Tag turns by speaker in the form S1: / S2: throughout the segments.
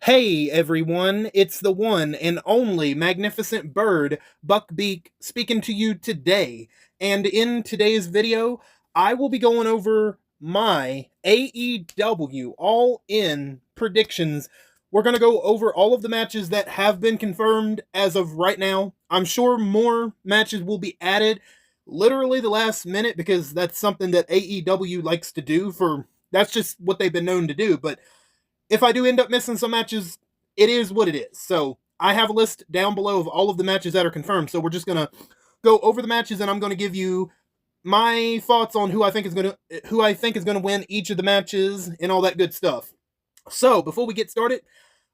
S1: Hey everyone, it's the one and only magnificent bird, Beak, speaking to you today. And in today's video, I will be going over my AEW All In predictions. We're going to go over all of the matches that have been confirmed as of right now. I'm sure more matches will be added literally the last minute because that's something that AEW likes to do that's just what they've been known to do, but if I do end up missing some matches, it is what it is. So I have a list down below of all of the matches that are confirmed. So we're just gonna go over the matches, and I'm gonna give you my thoughts on who I think is gonna win each of the matches and all that good stuff. So before we get started,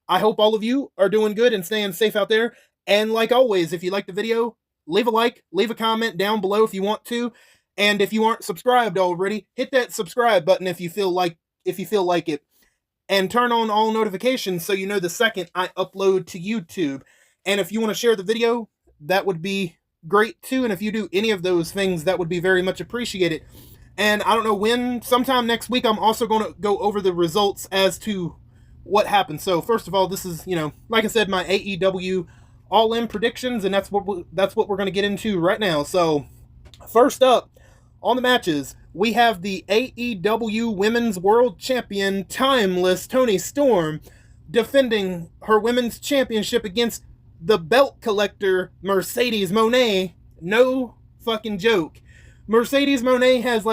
S1: I hope all of you are doing good and staying safe out there. And like always, if you like the video, leave a like, leave a comment down below if you want to. And if you aren't subscribed already, hit that subscribe button if you feel like it, and turn on all notifications so you know the second I upload to YouTube. And if you want to share the video, that would be great too. And if you do any of those things, that would be very much appreciated. And I don't know when, sometime next week, I'm also going to go over the results as to what happened. So first of all, this is, like I said, my AEW All In predictions, and that's what we're going to get into right now. So first up on the matches, we have the AEW Women's World Champion, Timeless Toni Storm, defending her Women's Championship against the belt collector, Mercedes Moné. No fucking joke. Mercedes Moné has,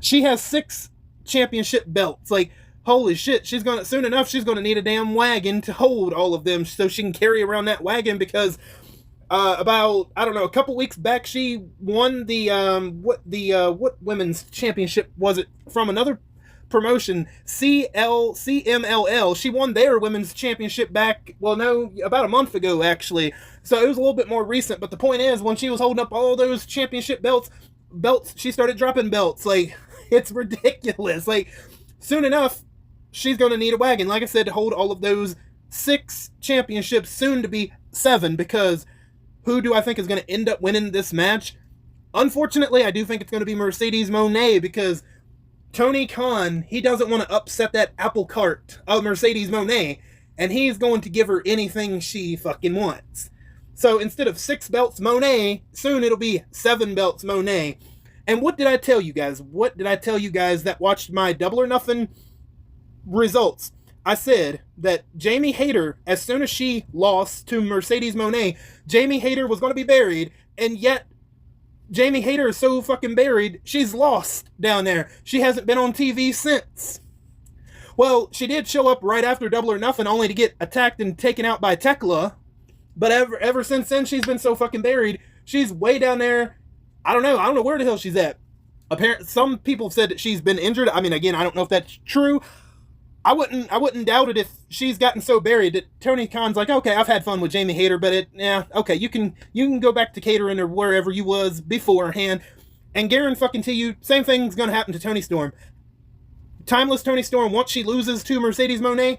S1: she has 6 championship belts. Holy shit, soon enough, she's gonna need a damn wagon to hold all of them so she can carry around that wagon because about, I don't know, a couple weeks back, she won the what women's championship was it from another promotion, CMLL. She won their women's championship back, well, no, about a month ago, actually. So it was a little bit more recent, but the point is, when she was holding up all those championship belts, she started dropping belts. It's ridiculous. Soon enough, she's gonna need a wagon, like I said, to hold all of those 6 championships, soon to be 7, because who do I think is going to end up winning this match? Unfortunately, I do think it's going to be Mercedes Moné, because Tony Khan, he doesn't want to upset that apple cart of Mercedes Moné, and he's going to give her anything she fucking wants. So instead of 6 belts Moné, soon it'll be 7 belts Moné. And what did I tell you guys? What did I tell you guys that watched my Double or Nothing results? I said that Jamie Hayter, as soon as she lost to Mercedes Moné, Jamie Hayter was going to be buried, and yet Jamie Hayter is so fucking buried, she's lost down there. She hasn't been on TV since. Well, she did show up right after Double or Nothing, only to get attacked and taken out by Tekla, but ever since then, she's been so fucking buried. She's way down there. I don't know where the hell she's at. Apparently, some people said that she's been injured. I mean, again, I don't know if that's true. I wouldn't doubt it if she's gotten so buried that Tony Khan's like, okay, I've had fun with Jamie Hayter, but okay, you can go back to catering or wherever you was beforehand. And guarantee you, same thing's gonna happen to Toni Storm. Timeless Toni Storm, once she loses to Mercedes Moné,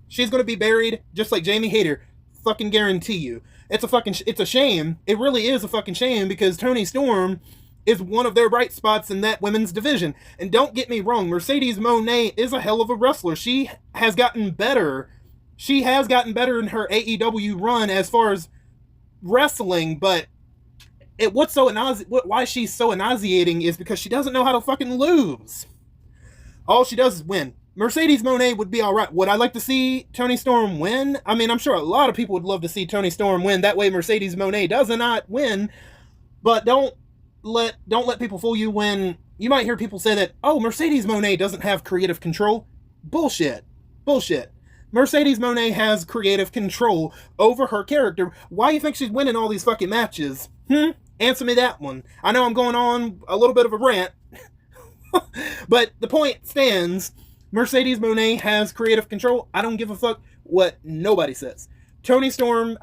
S1: she's gonna be buried just like Jamie Hayter. Fucking guarantee you. It's a shame. It really is a fucking shame, because Toni Storm is one of their bright spots in that women's division. And don't get me wrong, Mercedes Moné is a hell of a wrestler. She has gotten better. She has gotten better in her AEW run as far as wrestling, but why she's so nauseating is because she doesn't know how to fucking lose. All she does is win. Mercedes Moné would be alright. Would I like to see Toni Storm win? I mean, I'm sure a lot of people would love to see Toni Storm win. That way Mercedes Moné does not win. But don't let people fool you when you might hear people say that, oh, Mercedes Moné doesn't have creative control. Bullshit. Mercedes Moné has creative control over her character. Why do you think she's winning all these fucking matches? Answer me that one. I know I'm going on a little bit of a rant, but the point stands. Mercedes Moné has creative control. I don't give a fuck what nobody says. Toni Khan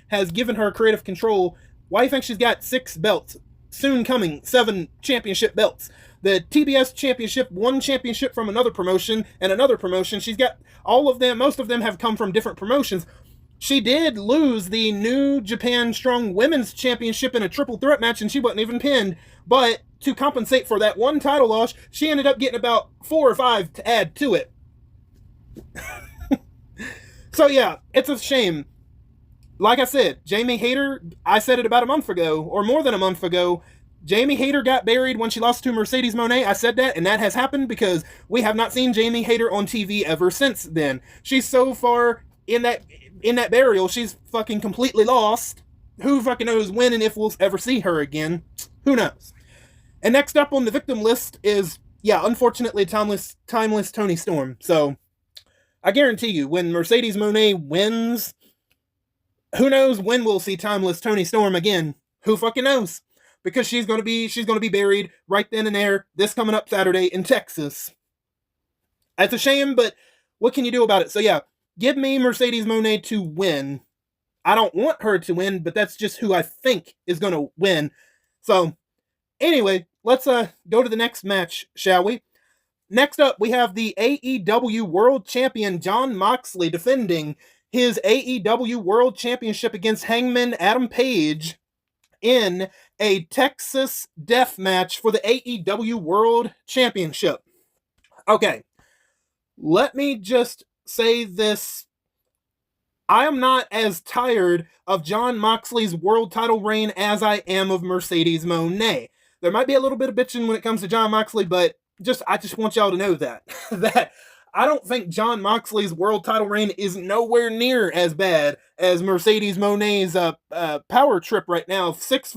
S1: has given her creative control. Why do you think she's got 6 belts? Soon coming, 7 championship belts. The TBS championship, 1 championship from another promotion, and another promotion. She's got all of them. Most of them have come from different promotions. She did lose the New Japan Strong Women's Championship in a triple threat match, and she wasn't even pinned. But to compensate for that one title loss, she ended up getting about 4 or 5 to add to it. So yeah, it's a shame. Like I said, Jamie Hayter, I said it about a month ago, or more than a month ago. Jamie Hayter got buried when she lost to Mercedes Moné. I said that, and that has happened because we have not seen Jamie Hayter on TV ever since then. She's so far in that burial, she's fucking completely lost. Who fucking knows when and if we'll ever see her again? Who knows? And next up on the victim list is, yeah, unfortunately, timeless Toni Storm. So I guarantee you, when Mercedes Moné wins, who knows when we'll see timeless Toni Storm again? Who fucking knows? Because she's gonna be buried right then and there this coming up Saturday in Texas. It's a shame, but what can you do about it? So yeah, give me Mercedes Moné to win. I don't want her to win, but that's just who I think is gonna win. So anyway, let's go to the next match, shall we? Next up, we have the AEW World Champion Jon Moxley defending his AEW World Championship against Hangman Adam Page in a Texas death match for the AEW World Championship. Okay, let me just say this. I am not as tired of Jon Moxley's world title reign as I am of Mercedes Moné. There might be a little bit of bitching when it comes to Jon Moxley, but I just want y'all to know that that I don't think Jon Moxley's world title reign is nowhere near as bad as Mercedes Moné's power trip right now. Six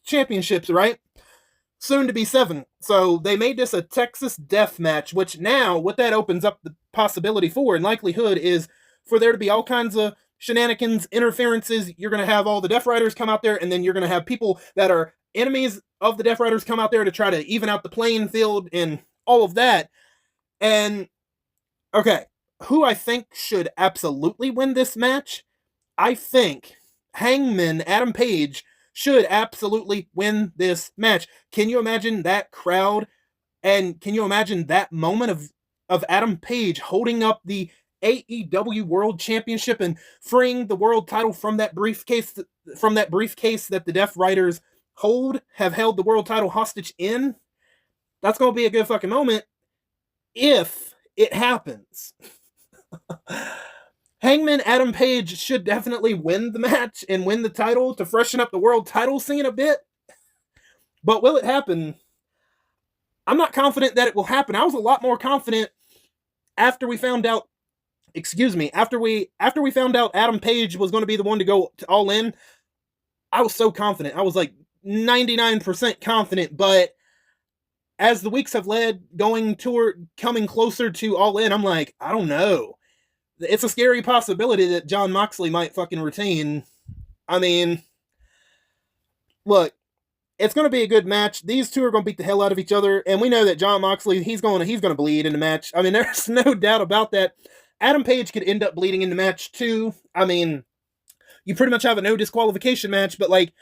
S1: championships, right? Soon to be 7. So they made this a Texas death match, which now what that opens up the possibility for and likelihood is for there to be all kinds of shenanigans, interferences. You're going to have all the Death Riders come out there, and then you're going to have people that are enemies of the Death Riders come out there to try to even out the playing field and all of that. And okay, who I think should absolutely win this match? I think Hangman Adam Page should absolutely win this match. Can you imagine that crowd? And can you imagine that moment of Adam Page holding up the AEW World Championship and freeing the world title from that briefcase that the Death Riders have held the world title hostage in? That's going to be a good fucking moment if it happens. Hangman Adam Page should definitely win the match and win the title to freshen up the world title scene a bit. But will it happen? I'm not confident that it will happen. I was a lot more confident after we found out after we found out Adam Page was going to be the one to go to All In. I was so confident. I was like 99% confident, but as the weeks have led, coming closer to All In, I'm like, I don't know. It's a scary possibility that Jon Moxley might fucking retain. I mean, look, it's going to be a good match. These two are going to beat the hell out of each other, and we know that Jon Moxley, he's going to bleed in the match. I mean, there's no doubt about that. Adam Page could end up bleeding in the match too. I mean, you pretty much have a no disqualification match, but like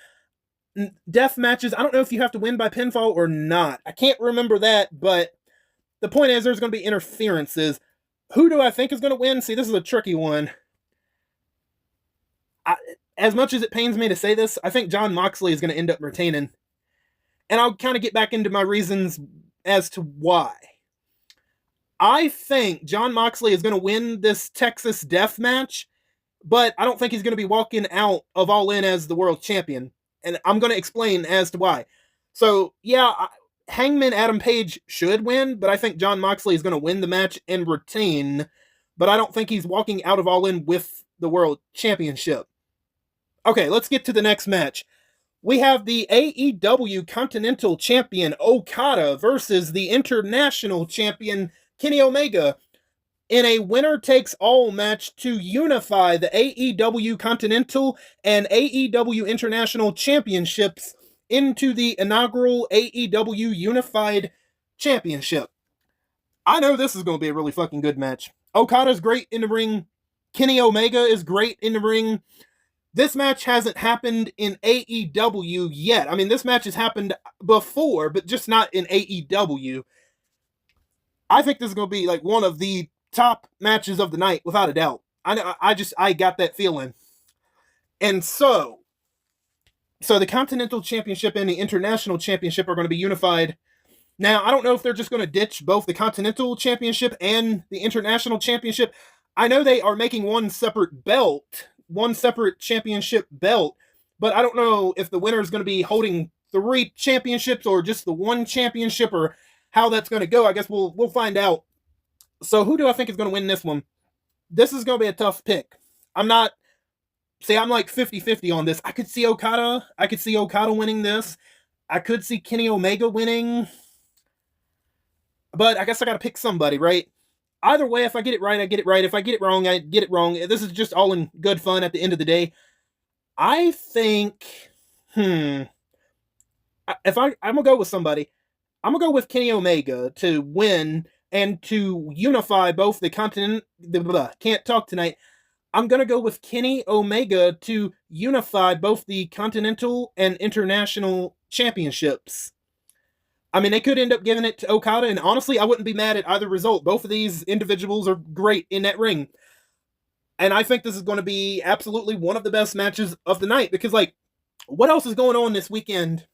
S1: death matches, I don't know if you have to win by pinfall or not. I can't remember that, but the point is there's going to be interferences. Who do I think is going to win? See, this is a tricky one. As much as it pains me to say this, I think Jon Moxley is going to end up retaining. And I'll kind of get back into my reasons as to why. I think Jon Moxley is going to win this Texas death match, but I don't think he's going to be walking out of All In as the world champion. And I'm going to explain as to why. So, yeah, Hangman Adam Page should win, but I think Jon Moxley is going to win the match and retain. But I don't think he's walking out of All In with the world championship. Okay, let's get to the next match. We have the AEW Continental Champion Okada versus the International Champion Kenny Omega in a winner-takes-all match to unify the AEW Continental and AEW International Championships into the inaugural AEW Unified Championship. I know this is going to be a really fucking good match. Okada's great in the ring. Kenny Omega is great in the ring. This match hasn't happened in AEW yet. I mean, this match has happened before, but just not in AEW. I think this is going to be like one of the top matches of the night, without a doubt. I got that feeling. And so the Continental Championship and the International Championship are going to be unified. Now, I don't know if they're just going to ditch both the Continental Championship and the International Championship. I know they are making one separate belt, one separate championship belt, but I don't know if the winner is going to be holding 3 championships or just the one championship or how that's going to go. I guess we'll find out. So who do I think is going to win this one? This is going to be a tough pick. I'm not See, I'm like 50-50 on this. I could see Okada. I could see Okada winning this. I could see Kenny Omega winning. But I guess I gotta pick somebody, right? Either way, if I get it right, I get it right. If I get it wrong, I get it wrong. This is just all in good fun at the end of the day. I think, if I'm gonna go with somebody, I'm gonna go with Kenny Omega to win and to unify both the continent. Can't talk tonight. I'm gonna go with Kenny Omega to unify both the Continental and International Championships. I mean, they could end up giving it to Okada, and honestly, I wouldn't be mad at either result. Both of these individuals are great in that ring. And I think this is going to be absolutely one of the best matches of the night, because, like, what else is going on this weekend,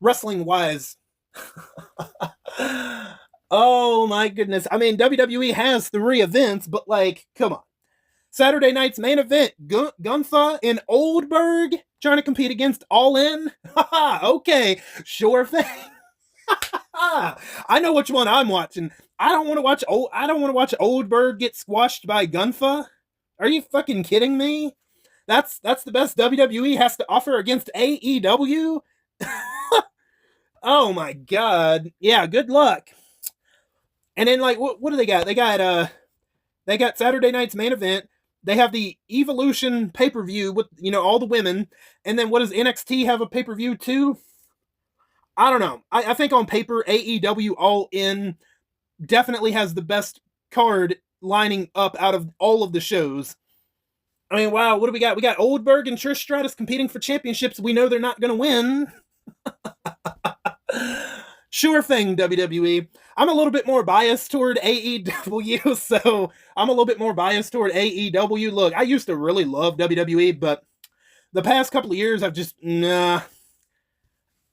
S1: wrestling-wise? Oh, my goodness. I mean, WWE has 3 events, but, like, come on. Saturday night's main event, Gunther and Oldberg trying to compete against All In? Okay, sure thing. I know which one I'm watching. I don't want to watch Oldberg get squashed by Gunther. Are you fucking kidding me? That's the best WWE has to offer against AEW. Oh my god. Yeah, good luck. And then, like, what do they got? They got Saturday night's main event. They have the Evolution pay-per-view with, all the women. And then what does NXT have a pay-per-view too? I don't know. I think on paper, AEW All In definitely has the best card lining up out of all of the shows. I mean, wow, what do we got? We got Oldberg and Trish Stratus competing for championships. We know they're not going to win. Sure thing, WWE. I'm a little bit more biased toward AEW, so I'm a little bit more biased toward AEW. Look, I used to really love WWE, but the past couple of years, I've just, nah.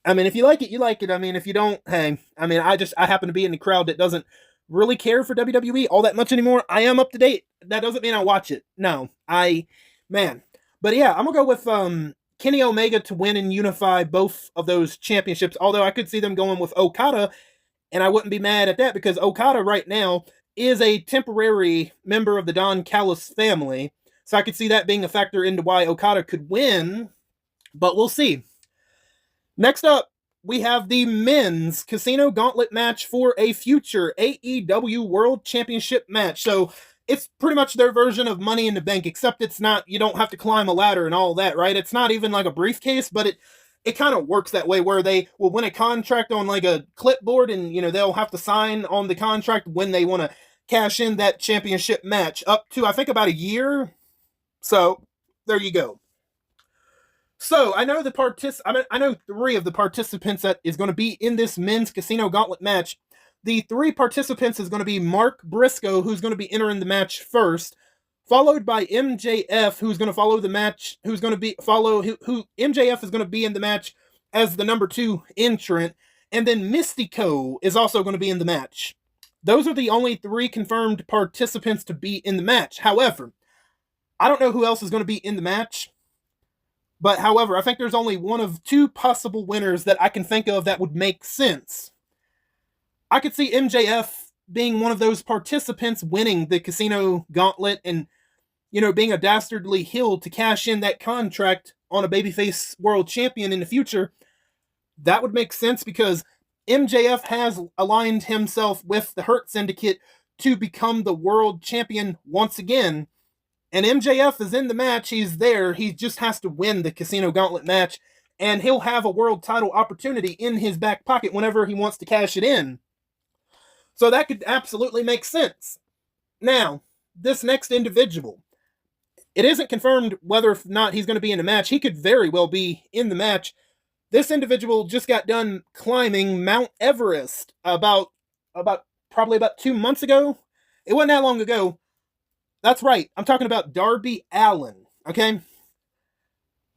S1: I mean, if you like it, you like it. I mean, if you don't, hey. I mean, I happen to be in the crowd that doesn't really care for WWE all that much anymore. I am up to date. That doesn't mean I watch it. No, man. But yeah, I'm gonna go with Kenny Omega to win and unify both of those championships. Although I could see them going with Okada, and I wouldn't be mad at that, because Okada right now is a temporary member of the Don Callis family. So I could see that being a factor into why Okada could win. But we'll see. Next up, we have the men's Casino Gauntlet match for a future AEW World Championship match. So it's pretty much their version of Money in the Bank, except it's not, you don't have to climb a ladder and all that, right? It's not even like a briefcase, but it kind of works that way, where they will win a contract on like a clipboard, and they'll have to sign on the contract when they want to cash in that championship match, up to I think about a year. So there you go. So I know I know 3 of the participants that is going to be in this men's Casino Gauntlet match. The 3 participants is going to be Mark Briscoe, who's going to be entering the match first, followed by MJF, who's going to follow the match, who MJF is going to be in the match as the number 2 entrant, and then Mystico is also going to be in the match. Those are the only 3 confirmed participants to be in the match. However, I don't know who else is going to be in the match. But however, I think there's only one of 2 possible winners that I can think of that would make sense. I could see MJF being one of those participants winning the Casino Gauntlet and, being a dastardly heel to cash in that contract on a babyface world champion in the future. That would make sense, because MJF has aligned himself with the Hurt Syndicate to become the world champion once again. And MJF is in the match, he's there, he just has to win the Casino Gauntlet match, and he'll have a world title opportunity in his back pocket whenever he wants to cash it in. So that could absolutely make sense. Now, this next individual, it isn't confirmed whether or not he's going to be in the match. He could very well be in the match. This individual just got done climbing Mount Everest about 2 months ago. It wasn't that long ago. That's right. I'm talking about Darby Allin. Okay.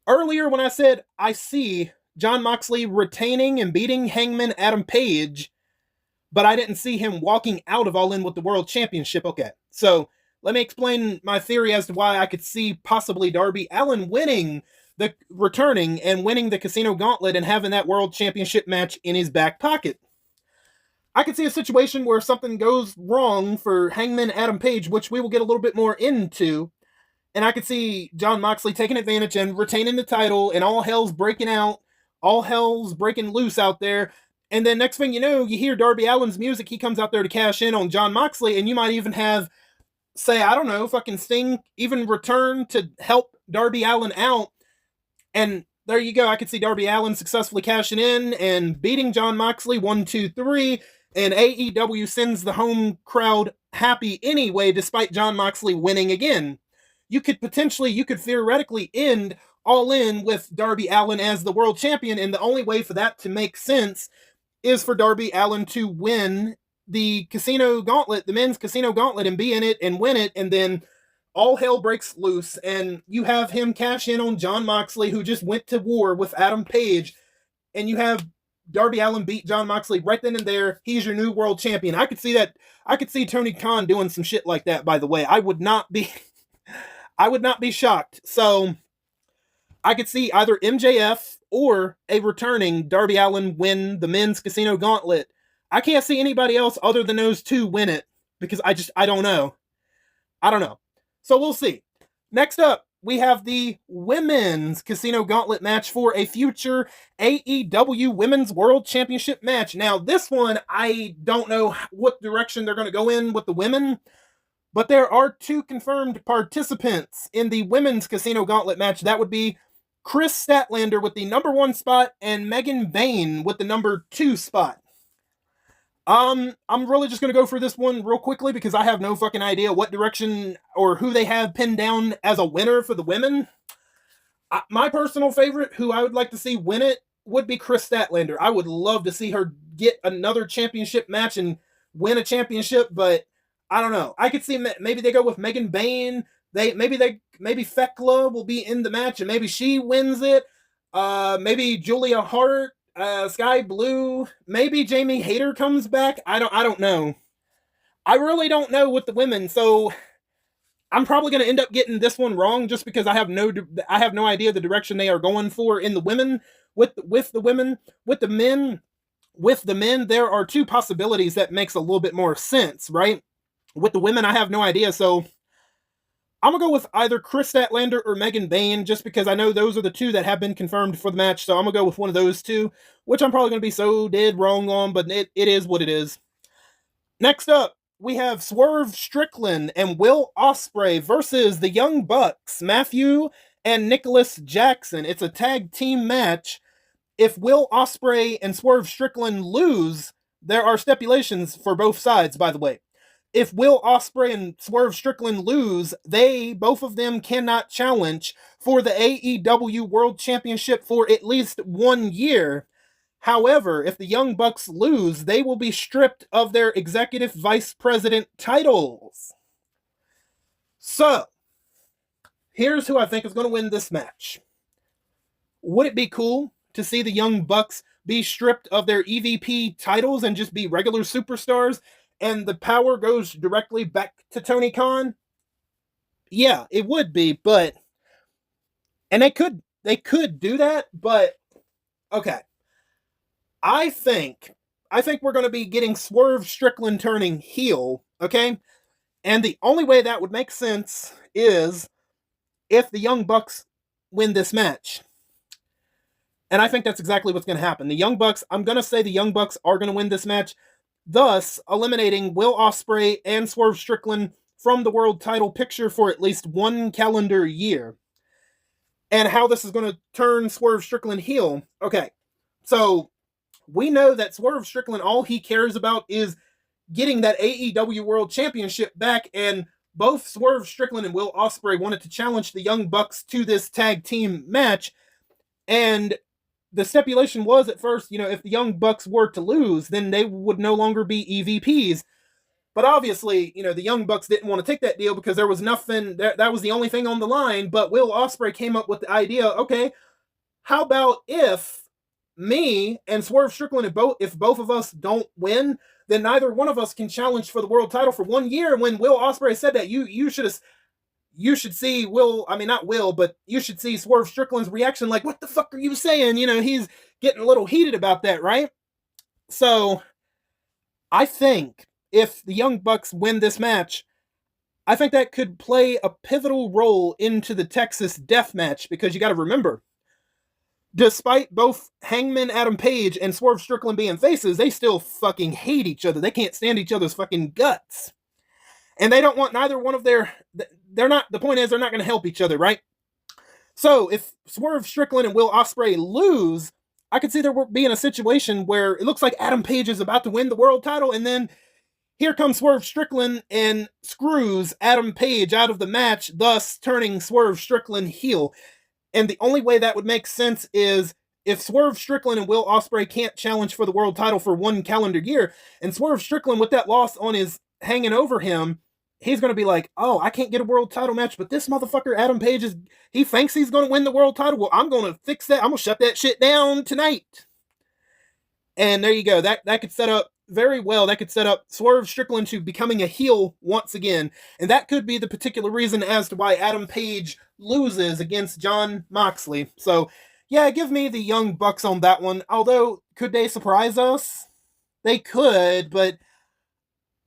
S1: Earlier, when I said I see Jon Moxley retaining and beating Hangman Adam Page, but I didn't see him walking out of All In with the World Championship. Okay. So let me explain my theory as to why I could see possibly Darby Allin winning returning and winning the Casino Gauntlet and having that World Championship match in his back pocket. I could see a situation where something goes wrong for Hangman Adam Page, which we will get a little bit more into, and I could see Jon Moxley taking advantage and retaining the title, and all hell's breaking out, all hell's breaking loose out there. And then next thing you know, you hear Darby Allin's music. He comes out there to cash in on Jon Moxley, and you might even have, say, I don't know, fucking Sting even return to help Darby Allin out. And there you go. I could see Darby Allin successfully cashing in and beating Jon Moxley 1, 2, 3. And AEW sends the home crowd happy anyway, despite Jon Moxley winning again. You could theoretically end All In with Darby Allin as the world champion, and the only way for that to make sense is for Darby Allin to win the Casino Gauntlet, the men's Casino Gauntlet, and be in it and win it, and then all hell breaks loose, and you have him cash in on Jon Moxley, who just went to war with Adam Page, and you have Darby Allin beat Jon Moxley right then and there. He's your new world champion. I could see that. I could see Tony Khan doing some shit like that, by the way. I would not be shocked. So I could see either MJF or a returning Darby Allin win the men's Casino Gauntlet. I can't see anybody else other than those two win it, because I don't know. So we'll see. Next up, we have the women's Casino Gauntlet match for a future AEW Women's World Championship match. Now, this one, I don't know what direction they're going to go in with the women, but there are two confirmed participants in the women's Casino Gauntlet match. That would be Chris Statlander with the number 1 spot and Megan Bayne with the number 2 spot. I'm really just going to go for this one real quickly because I have no fucking idea what direction or who they have pinned down as a winner for the women. My personal favorite, who I would like to see win it, would be Chris Statlander. I would love to see her get another championship match and win a championship, but I don't know. I could see maybe they go with Megan Bayne. Maybe Fekla will be in the match and maybe she wins it. Maybe Julia Hart. Sky Blue, maybe Jamie Hayter comes back. I don't know. I really don't know with the women, so I'm probably going to end up getting this one wrong just because I have no idea the direction they are going for in the women. With the men, there are two possibilities that makes a little bit more sense, right? With the women, I have no idea, so I'm going to go with either Chris Statlander or Megan Bayne, just because I know those are the two that have been confirmed for the match, so I'm going to go with one of those two, which I'm probably going to be so dead wrong on, but it is what it is. Next up, we have Swerve Strickland and Will Ospreay versus the Young Bucks, Matthew and Nicholas Jackson. It's a tag team match. If Will Ospreay and Swerve Strickland lose, there are stipulations for both sides, by the way. If Will Ospreay and Swerve Strickland lose, both of them cannot challenge for the AEW World Championship for at least 1 year. However, if the Young Bucks lose, they will be stripped of their Executive Vice President titles. So, here's who I think is going to win this match. Would it be cool to see the Young Bucks be stripped of their EVP titles and just be regular superstars? And the power goes directly back to Tony Khan? Yeah, it would be, but... And they could do that, but... Okay. I think we're going to be getting Swerve Strickland turning heel, okay? And the only way that would make sense is if the Young Bucks win this match. And I think that's exactly what's going to happen. I'm going to say the Young Bucks are going to win this match, thus eliminating Will Ospreay and Swerve Strickland from the world title picture for at least 1 calendar year. And how this is going to turn Swerve Strickland heel. Okay, so we know that Swerve Strickland, all he cares about is getting that AEW World Championship back, and both Swerve Strickland and Will Ospreay wanted to challenge the Young Bucks to this tag team match, and the stipulation was at first, if the Young Bucks were to lose, then they would no longer be EVPs. But obviously, the Young Bucks didn't want to take that deal because there was nothing, that was the only thing on the line. But Will Ospreay came up with the idea, okay, how about if me and Swerve Strickland, if both of us don't win, then neither one of us can challenge for the world title for 1 year. And when Will Ospreay said that, you should see Will, I mean, not Will, but you should see Swerve Strickland's reaction, like, what the fuck are you saying? He's getting a little heated about that, right? So, I think if the Young Bucks win this match, I think that could play a pivotal role into the Texas Death Match, because you gotta remember, despite both Hangman Adam Page and Swerve Strickland being faces, they still fucking hate each other. They can't stand each other's fucking guts. And they don't want neither one of the point is they're not going to help each other, right? So if Swerve Strickland and Will Ospreay lose, I could see there being a situation where it looks like Adam Page is about to win the world title, and then here comes Swerve Strickland and screws Adam Page out of the match, thus turning Swerve Strickland heel. And the only way that would make sense is if Swerve Strickland and Will Ospreay can't challenge for the world title for 1 calendar year, and Swerve Strickland, with that loss on his hanging over him, he's going to be like, oh, I can't get a world title match, but this motherfucker Adam Page he thinks he's going to win the world title. Well, I'm going to fix that. I'm going to shut that shit down tonight. And there you go. That could set up very well. That could set up Swerve Strickland to becoming a heel once again. And that could be the particular reason as to why Adam Page loses against Jon Moxley. So, yeah, give me the Young Bucks on that one. Although, could they surprise us? They could, but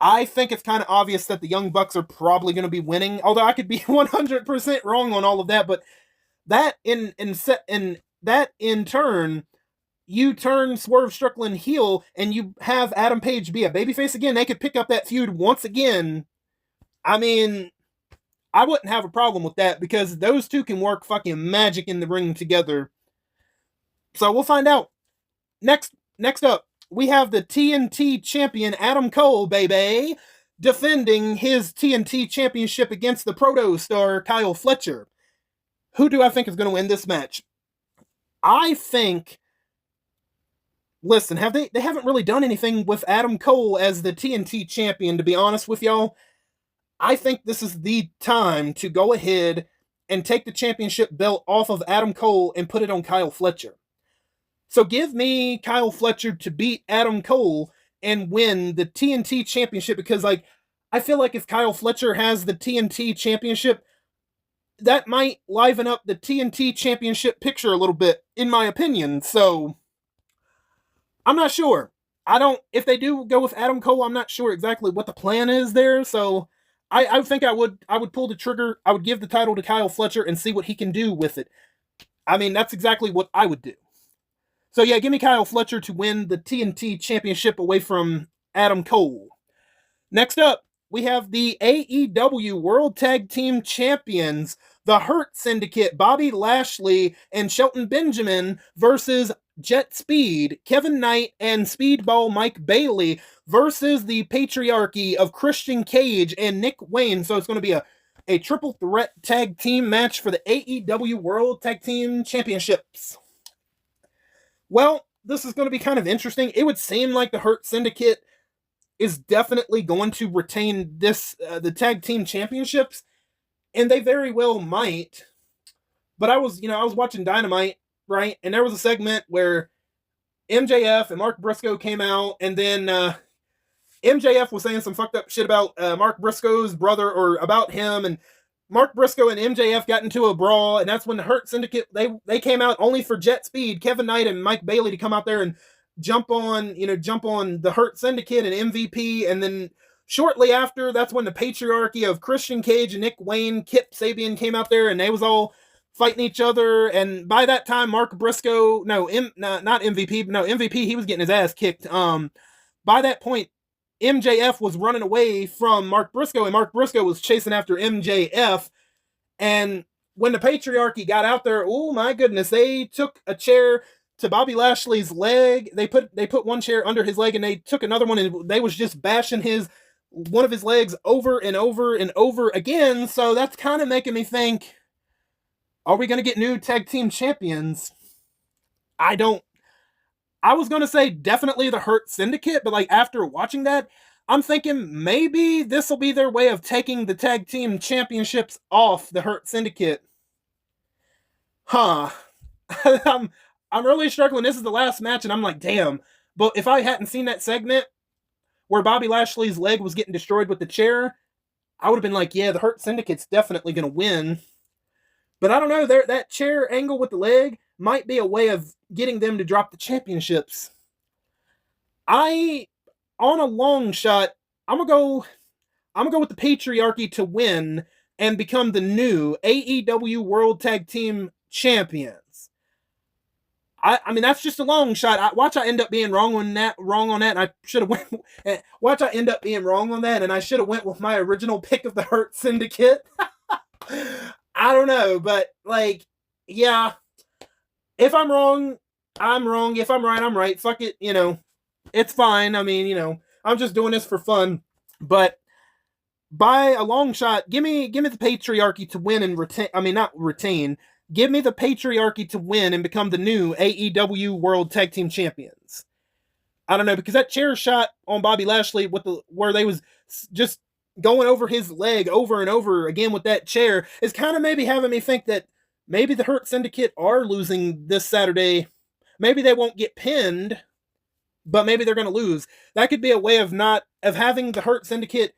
S1: I think it's kind of obvious that the Young Bucks are probably going to be winning. Although I could be 100% wrong on all of that, but that in turn, you turn Swerve Strickland heel and you have Adam Page be a babyface again. They could pick up that feud once again. I mean, I wouldn't have a problem with that because those two can work fucking magic in the ring together. So we'll find out. Next up, we have the TNT champion Adam Cole, baby, defending his TNT championship against the Proto Star Kyle Fletcher. Who do I think is going to win this match? I think, listen, they haven't really done anything with Adam Cole as the TNT champion, to be honest with y'all. I think this is the time to go ahead and take the championship belt off of Adam Cole and put it on Kyle Fletcher. So give me Kyle Fletcher to beat Adam Cole and win the TNT championship, because I feel like if Kyle Fletcher has the TNT championship, that might liven up the TNT championship picture a little bit, in my opinion. So I'm not sure. If they do go with Adam Cole, I'm not sure exactly what the plan is there. So I think I would pull the trigger. I would give the title to Kyle Fletcher and see what he can do with it. I mean, that's exactly what I would do. So yeah, give me Kyle Fletcher to win the TNT championship away from Adam Cole. Next up, we have the AEW World Tag Team Champions, the Hurt Syndicate, Bobby Lashley and Shelton Benjamin versus Jet Speed, Kevin Knight and Speedball Mike Bailey versus the Patriarchy of Christian Cage and Nick Wayne. So it's going to be a triple threat tag team match for the AEW World Tag Team Championships. Well, this is going to be kind of interesting. It would seem like the Hurt Syndicate is definitely going to retain the tag team championships, and they very well might. But I was watching Dynamite, right? And there was a segment where MJF and Mark Briscoe came out, and then MJF was saying some fucked up shit about Mark Briscoe's brother, or about him, and Mark Briscoe and MJF got into a brawl, and that's when the Hurt Syndicate, they came out only for Jet Speed, Kevin Knight and Mike Bailey to come out there and jump on the Hurt Syndicate and MVP, and then shortly after, that's when the Patriarchy of Christian Cage and Nick Wayne, Kip Sabian came out there, and they was all fighting each other, and by that time, Mark Briscoe, not MVP, but no, MVP, he was getting his ass kicked. By that point, MJF was running away from Mark Briscoe, and Mark Briscoe was chasing after MJF. And when the Patriarchy got out there, oh my goodness, they took a chair to Bobby Lashley's leg. They put one chair under his leg, and they took another one, and they was just bashing one of his legs over and over and over again. So that's kind of making me think, are we going to get new tag team champions? I was going to say definitely the Hurt Syndicate, but after watching that, I'm thinking maybe this will be their way of taking the tag team championships off the Hurt Syndicate. Huh. I'm I'm really struggling. This is the last match, and I'm like, damn. But if I hadn't seen that segment where Bobby Lashley's leg was getting destroyed with the chair, I would have been like, yeah, the Hurt Syndicate's definitely going to win. But I don't know. That chair angle with the leg might be a way of getting them to drop the championships. On a long shot, I'm gonna go. I'm gonna go with the Patriarchy to win and become the new AEW World Tag Team Champions. I mean that's just a long shot. Watch I end up being wrong on that. And I should have went. Watch I end up being wrong on that, and I should have went with my original pick of the Hurt Syndicate. I don't know, but like, yeah. If I'm wrong, I'm wrong. If I'm right, I'm right. Fuck it, it's fine. I mean, I'm just doing this for fun. But by a long shot, give me the Patriarchy to win and retain. I mean, not retain. Give me the Patriarchy to win and become the new AEW World Tag Team Champions. I don't know, because that chair shot on Bobby Lashley where they was just going over his leg over and over again with that chair is kind of maybe having me think that maybe the Hurt Syndicate are losing this Saturday. Maybe they won't get pinned, but maybe they're going to lose. That could be a way of having the Hurt Syndicate,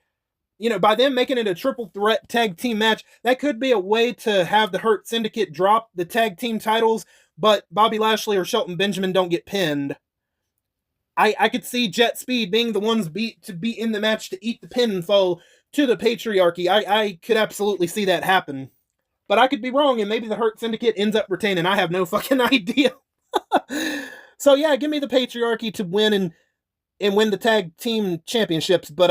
S1: by them making it a triple threat tag team match. That could be a way to have the Hurt Syndicate drop the tag team titles, but Bobby Lashley or Shelton Benjamin don't get pinned. I could see Jet Speed being the ones to be in the match to eat the pinfall to the Patriarchy. I could absolutely see that happen. But I could be wrong, and maybe the Hurt Syndicate ends up retaining. I have no fucking idea. So yeah, give me the Patriarchy to win and win the tag team championships. But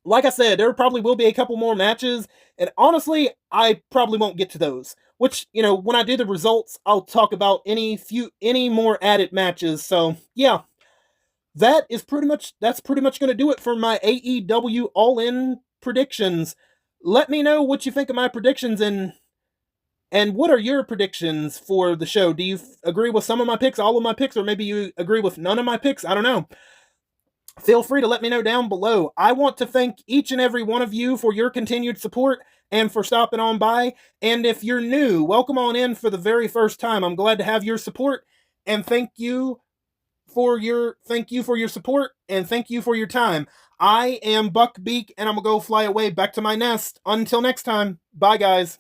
S1: like I said, there probably will be a couple more matches, and honestly, I probably won't get to those. Which, when I do the results, I'll talk about any more added matches. So yeah, that's pretty much going to do it for my AEW All In predictions. Let me know what you think of my predictions, and what are your predictions for the show? Do you agree with some of my picks, all of my picks, or maybe you agree with none of my picks? I don't know. Feel free to let me know down below. I want to thank each and every one of you for your continued support and for stopping on by. And if you're new, welcome on in for the very first time. I'm glad to have your support, and thank you for your support, and thank you for your time. I am Beak, and I'm gonna go fly away back to my nest. Until next time, bye guys.